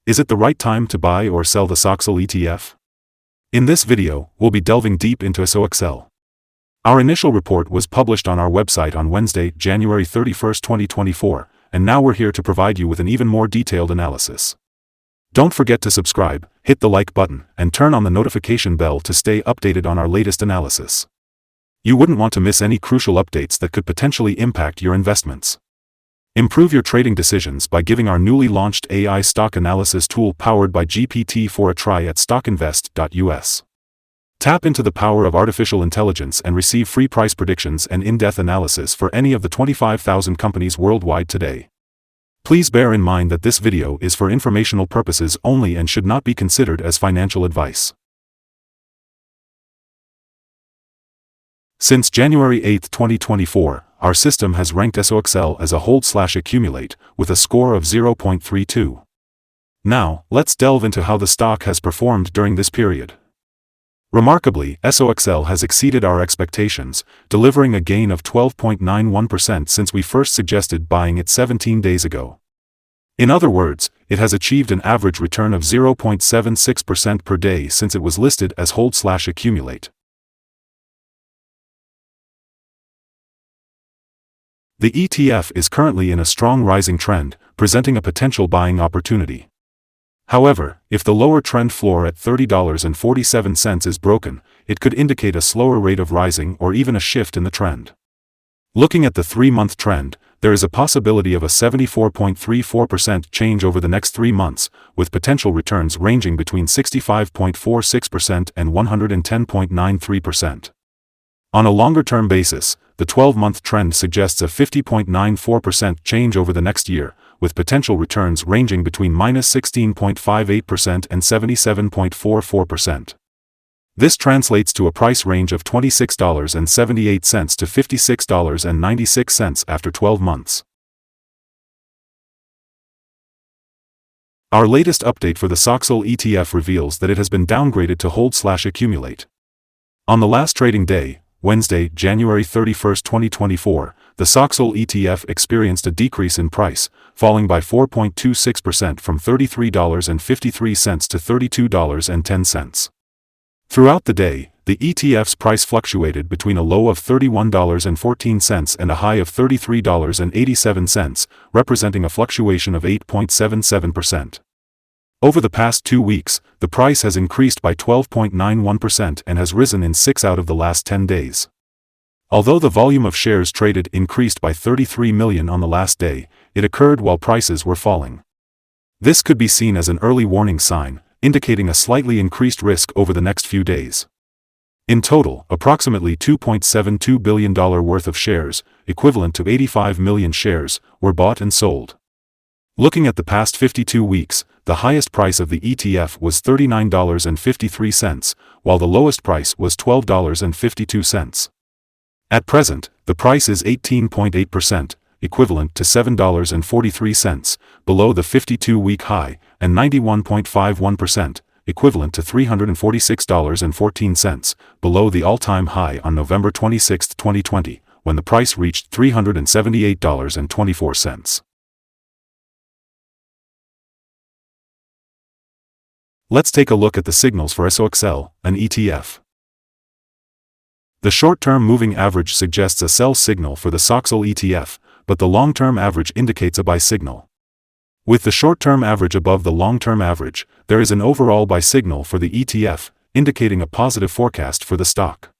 Is it the right time to buy or sell the SOXL ETF? In this video, we'll be delving deep into SOXL. Our initial report was published on our website on Wednesday, January 31, 2024, and now we're here to provide you with an even more detailed analysis. Don't forget to subscribe, hit the like button, and turn on the notification bell to stay updated on our latest analysis. You wouldn't want to miss any crucial updates that could potentially impact your investments. Improve your trading decisions by giving our newly launched AI stock analysis tool powered by GPT-4 a try at StockInvest.us. Tap into the power of artificial intelligence and receive free price predictions and in-depth analysis for any of the 25,000 companies worldwide today. Please bear in mind that this video is for informational purposes only and should not be considered as financial advice. Since January 8, 2024, our system has ranked SOXL as a hold/accumulate, with a score of 0.32. Now, let's delve into how the stock has performed during this period. Remarkably, SOXL has exceeded our expectations, delivering a gain of 12.91% since we first suggested buying it 17 days ago. In other words, it has achieved an average return of 0.76% per day since it was listed as hold/accumulate. The ETF is currently in a strong rising trend, presenting a potential buying opportunity. However, if the lower trend floor at $30.47 is broken, it could indicate a slower rate of rising or even a shift in the trend. Looking at the 3-month trend, there is a possibility of a 74.34% change over the next 3 months, with potential returns ranging between 65.46% and 110.93%. On a longer-term basis, the 12-month trend suggests a 50.94% change over the next year, with potential returns ranging between -16.58% and 77.44%. This translates to a price range of $26.78 to $56.96 after 12 months. Our latest update for the SOXL ETF reveals that it has been downgraded to hold/accumulate. On the last trading day, Wednesday, January 31, 2024, the SOXL ETF experienced a decrease in price, falling by 4.26% from $33.53 to $32.10. Throughout the day, the ETF's price fluctuated between a low of $31.14 and a high of $33.87, representing a fluctuation of 8.77%. Over the past 2 weeks, the price has increased by 12.91% and has risen in 6 out of the last 10 days. Although the volume of shares traded increased by 33 million on the last day, it occurred while prices were falling. This could be seen as an early warning sign, indicating a slightly increased risk over the next few days. In total, approximately $2.72 billion worth of shares, equivalent to 85 million shares, were bought and sold. Looking at the past 52 weeks, the highest price of the ETF was $39.53, while the lowest price was $12.52. At present, the price is 18.8%, equivalent to $7.43, below the 52-week high, and 91.51%, equivalent to $346.14, below the all-time high on November 26, 2020, when the price reached $378.24. Let's take a look at the signals for SOXL, an ETF. The short-term moving average suggests a sell signal for the SOXL ETF, but the long-term average indicates a buy signal. With the short-term average above the long-term average, there is an overall buy signal for the ETF, indicating a positive forecast for the stock.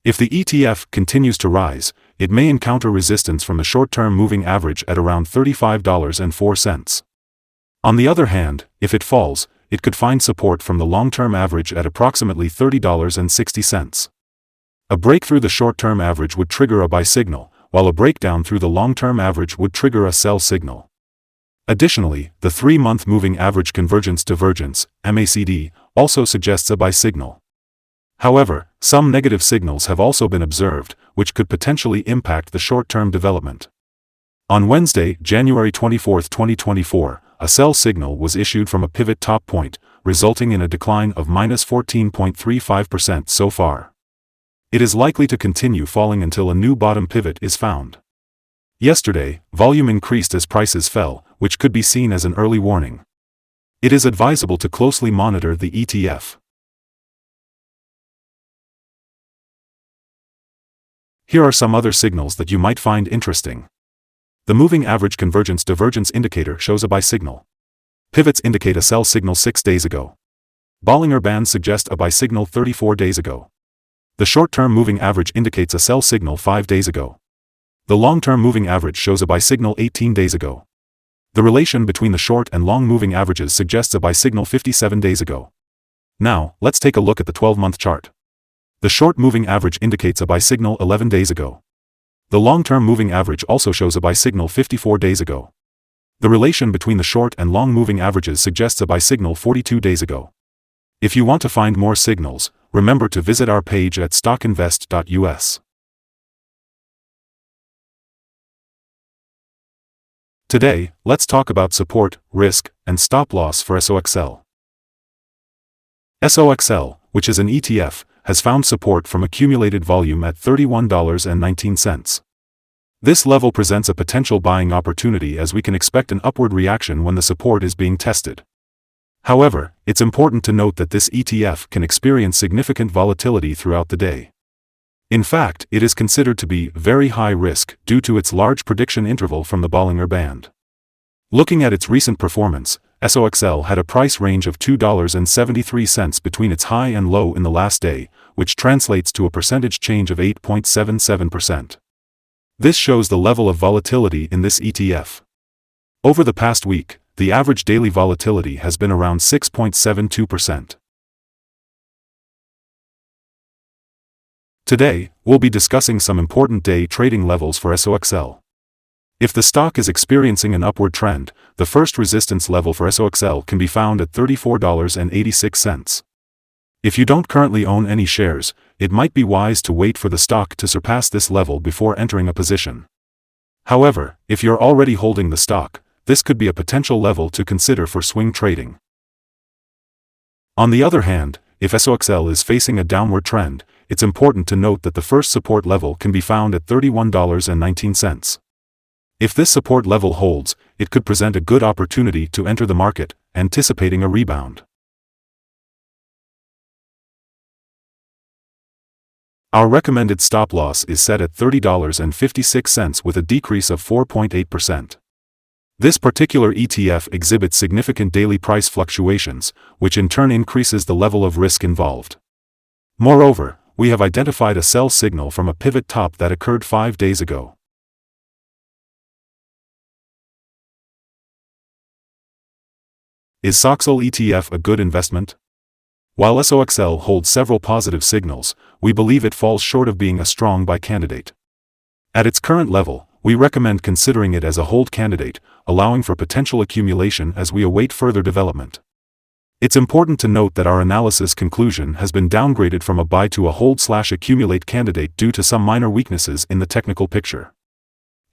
If the ETF continues to rise, it may encounter resistance from the short-term moving average at around $35.04. On the other hand, if it falls, it could find support from the long-term average at approximately $30.60. A break through the short-term average would trigger a buy signal, while a breakdown through the long-term average would trigger a sell signal. Additionally, the 3-month moving average convergence divergence, MACD, also suggests a buy signal. However, some negative signals have also been observed, which could potentially impact the short-term development. On Wednesday, January 24, 2024, a sell signal was issued from a pivot top point, resulting in a decline of -14.35% so far. It is likely to continue falling until a new bottom pivot is found. Yesterday, volume increased as prices fell, which could be seen as an early warning. It is advisable to closely monitor the ETF. Here are some other signals that you might find interesting. The moving average convergence divergence indicator shows a buy signal. Pivots indicate a sell signal 6 days ago. Bollinger Bands suggest a buy signal 34 days ago. The short-term moving average indicates a sell signal 5 days ago. The long-term moving average shows a buy signal 18 days ago. The relation between the short and long moving averages suggests a buy signal 57 days ago. Now, let's take a look at the 12-month chart. The short moving average indicates a buy signal 11 days ago. The long-term moving average also shows a buy signal 54 days ago. The relation between the short and long moving averages suggests a buy signal 42 days ago. If you want to find more signals, remember to visit our page at StockInvest.us. Today, let's talk about support, risk, and stop loss for SOXL. SOXL, which is an ETF, has found support from accumulated volume at $31.19. This level presents a potential buying opportunity as we can expect an upward reaction when the support is being tested. However, it's important to note that this ETF can experience significant volatility throughout the day. In fact, it is considered to be very high risk due to its large prediction interval from the Bollinger Band. Looking at its recent performance, SOXL had a price range of $2.73 between its high and low in the last day, which translates to a percentage change of 8.77%. This shows the level of volatility in this ETF. Over the past week, the average daily volatility has been around 6.72%. Today, we'll be discussing some important day trading levels for SOXL. If the stock is experiencing an upward trend, the first resistance level for SOXL can be found at $34.86. If you don't currently own any shares, it might be wise to wait for the stock to surpass this level before entering a position. However, if you're already holding the stock, this could be a potential level to consider for swing trading. On the other hand, if SOXL is facing a downward trend, it's important to note that the first support level can be found at $31.19. If this support level holds, it could present a good opportunity to enter the market, anticipating a rebound. Our recommended stop loss is set at $30.56 with a decrease of 4.8%. This particular ETF exhibits significant daily price fluctuations, which in turn increases the level of risk involved. Moreover, we have identified a sell signal from a pivot top that occurred 5 days ago. Is SOXL ETF a good investment? While SOXL holds several positive signals, we believe it falls short of being a strong buy candidate. At its current level, we recommend considering it as a hold candidate, allowing for potential accumulation as we await further development. It's important to note that our analysis conclusion has been downgraded from a buy to a hold/accumulate candidate due to some minor weaknesses in the technical picture.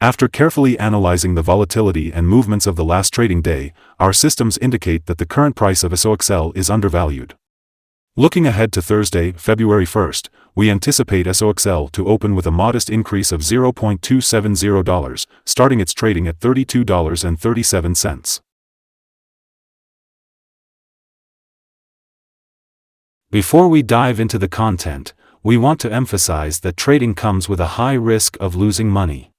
After carefully analyzing the volatility and movements of the last trading day, our systems indicate that the current price of SOXL is undervalued. Looking ahead to Thursday, February 1st, we anticipate SOXL to open with a modest increase of $0.270, starting its trading at $32.37. Before we dive into the content, we want to emphasize that trading comes with a high risk of losing money.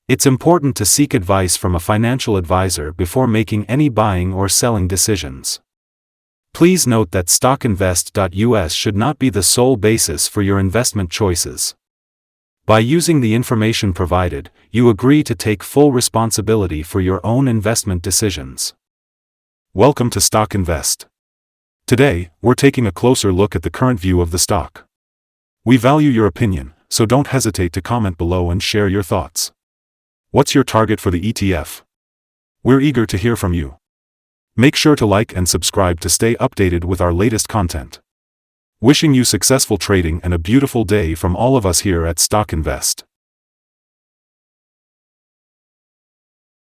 It's important to seek advice from a financial advisor before making any buying or selling decisions. Please note that StockInvest.us should not be the sole basis for your investment choices. By using the information provided, you agree to take full responsibility for your own investment decisions. Welcome to StockInvest. Today, we're taking a closer look at the current view of the stock. We value your opinion, so don't hesitate to comment below and share your thoughts. What's your target for the ETF? We're eager to hear from you. Make sure to like and subscribe to stay updated with our latest content. Wishing you successful trading and a beautiful day from all of us here at StockInvest.